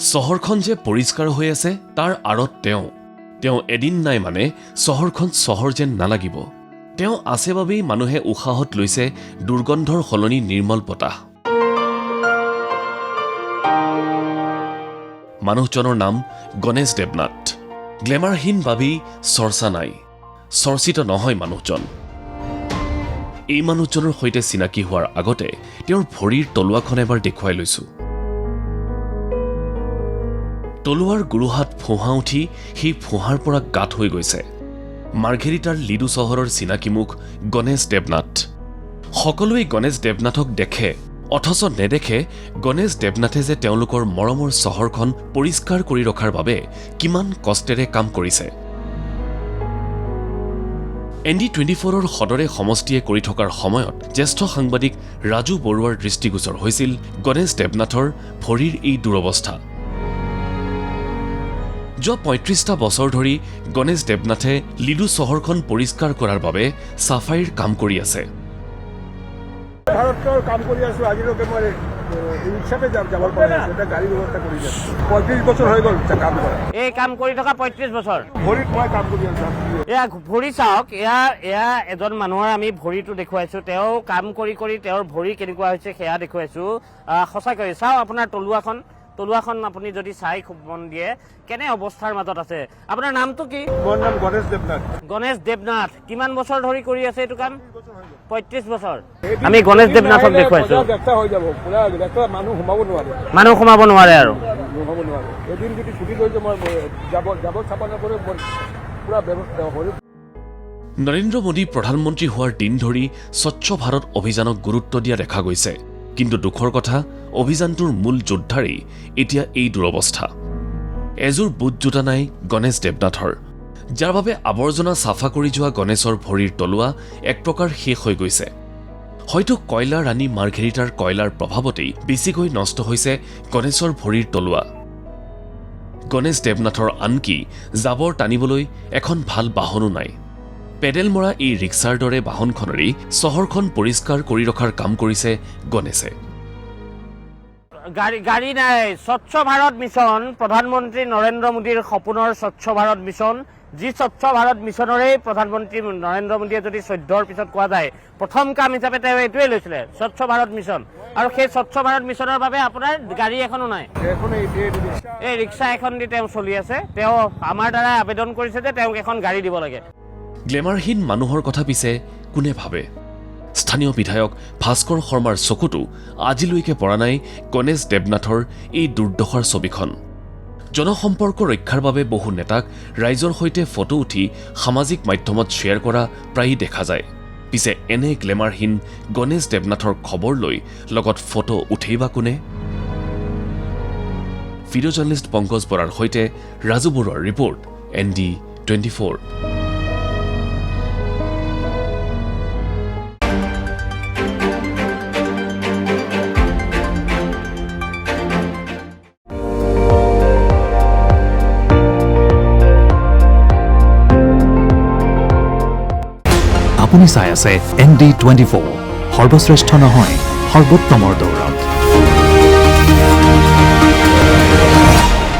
চহৰখন যে পৰিষ্কাৰ হৈ আছে তাৰ আঁৰত তেওঁ এদিন নাই মানে চহৰখন চহৰ যেন নালাগিব। তেওঁ আছে বাবেই মানুহে উশাহত লৈছে দুৰ্গন্ধৰ সলনি নিৰ্মল বতাহ। মানুহজনৰ নাম গণেশ দেৱনাথ। গ্লেমাৰহীন বাবেই চৰ্চা নাই, চৰ্চিত নহয় মানুহজন। এই মানুহজনৰ সৈতে চিনাকি হোৱাৰ আগতে তেওঁৰ ভৰিৰ তলুৱাখন এবাৰ দেখুৱাই লৈছো। তলুৱাৰ গুৰুহাত ফোঁহা উঠি সেই ফোঁহাৰ পৰা গাঁত হৈ গৈছে। মাৰ্ঘেৰিটাৰ লিডু চহৰৰ চিনাকি মুখ গণেশ দেৱনাথ। সকলোৱে গণেশ দেৱনাথক দেখে, অথচ নেদেখে গণেশ দেৱনাথে যে তেওঁলোকৰ মৰমৰ চহৰখন পৰিষ্কাৰ কৰি ৰখাৰ বাবে কিমান কষ্টেৰে কাম কৰিছে। ND24ৰ সদৰে সমষ্টিয়ে কৰি থকাৰ সময়ত জ্যেষ্ঠ সাংবাদিক ৰাজু বৰুৱাৰ দৃষ্টিগোচৰ হৈছিল গণেশ দেৱনাথৰ ভৰিৰ এই দুৰৱস্থা। যোৱা ৩৫টা বছৰ ধৰি গণেশ দেৱনাথে লিডু চহৰখন পৰিষ্কাৰ কৰাৰ বাবে চাফাইৰ কাম কৰি আছে। ভৰি চাওক, এয়া এজন মানুহৰ আমি ভৰিটো দেখুৱাইছো। তেওঁ কাম কৰি কৰি তেওঁৰ ভৰি কেনেকুৱা হৈছে সেয়া দেখুৱাইছো। সঁচাকৈ চাওক, আপোনাৰ তলুৱাখন আপুনি যদি চাই খুব মন দিয়ে কেনে অৱস্থাৰ মাজত আছে। আপোনাৰ নামটো কি? মোৰ নাম গণেশ দেৱনাথ। গণেশ দেৱনাথ কিমান বছৰ ধৰি কৰি আছে এইটো কাম? ৩৫ বছৰ। আমি গণেশ দেৱনাথক দেখুৱাইছো। মানুহ সোমাব নোৱাৰে আৰু এদিন যদি ছুটি লৈছে মই যাব চাব নকৰে পুৰা ব্যৱস্থা হ'ল। নৰেন্দ্ৰ মোদী প্ৰধানমন্ত্ৰী হোৱাৰ দিন ধৰি স্বচ্ছ ভাৰত অভিযানক গুৰুত্ব দিয়া দেখা গৈছে। কিন্তু দুখৰ কথা, অভিযানটোৰ মূল যোদ্ধাৰেই এতিয়া এই দুৰৱস্থা। এযোৰ বুট জোতা নাই গণেশ দেৱনাথৰ, যাৰ বাবে আৱৰ্জনা চাফা কৰি যোৱা গণেশৰ ভৰিৰ তলুৱা এক প্ৰকাৰ শেষ হৈ গৈছে। হয়তো কয়লা ৰাণী মাৰ্ঘেৰিটাৰ কয়লাৰ প্ৰভাৱতেই বেছিকৈ নষ্ট হৈছে গণেশৰ ভৰিৰ তলুৱা। গণেশ দেৱনাথৰ আনকি জাবৰ টানিবলৈ এখন ভাল বাহনো নাই। পেডেল মৰা এই ৰিক্সাৰ দৰে বাহনখনেৰেই চহৰখন পৰিষ্কাৰ কৰি ৰখাৰ কাম কৰিছে গণেশে। গাড়ী নাই। স্বচ্ছ ভাৰত মিছন, প্ৰধানমন্ত্ৰী নৰেন্দ্ৰ মোদীৰ সপোনৰ স্বচ্ছ ভাৰত মিছন, যি স্বচ্ছ ভাৰত মিছনৰেই প্ৰধানমন্ত্ৰী নৰেন্দ্ৰ মোদীয়ে যদি 14ৰ পিছত কোৱা যায় প্ৰথম কাম হিচাপে তেওঁ এইটোৱে লৈছিলে, স্বচ্ছ ভাৰত মিছন। আৰু সেই স্বচ্ছ ভাৰত মিছনৰ বাবে আপোনাৰ গাড়ী এখনো নাই। এই ৰিক্সা এখন দি তেওঁ চলি আছে। তেওঁ আমাৰ দ্বাৰা আবেদন কৰিছে যে তেওঁক এখন গাড়ী দিব লাগে। গ্লেমাৰহীন মানুহৰ কথা পিছে কোনে ভাবে? স্থানীয় বিধায়ক ভাস্কৰ শৰ্মাৰ চকুতো আজিলৈকে পৰা নাই গণেশ দেৱনাথৰ এই দুৰ্দশাৰ ছবিখন। জনসম্পৰ্ক ৰক্ষাৰ বাবে বহু নেতাক ৰাইজৰ সৈতে ফটো উঠি সামাজিক মাধ্যমত শ্বেয়াৰ কৰা প্ৰায় দেখা যায়। পিছে এনে গ্লেমাৰহীন গণেশ দেৱনাথৰ খবৰ লৈ লগত ফটো উঠেই বা কোনে? ভিডিঅ' জাৰ্নেলিষ্ট পংকজ বৰাৰ সৈতে ৰাজু বৰুৱাৰ ৰিপৰ্ট, ND24। আপুনি চাই আছে ND24, সৰ্বশ্ৰেষ্ঠ নহয় সৰ্বোত্তমৰ দৌৰ।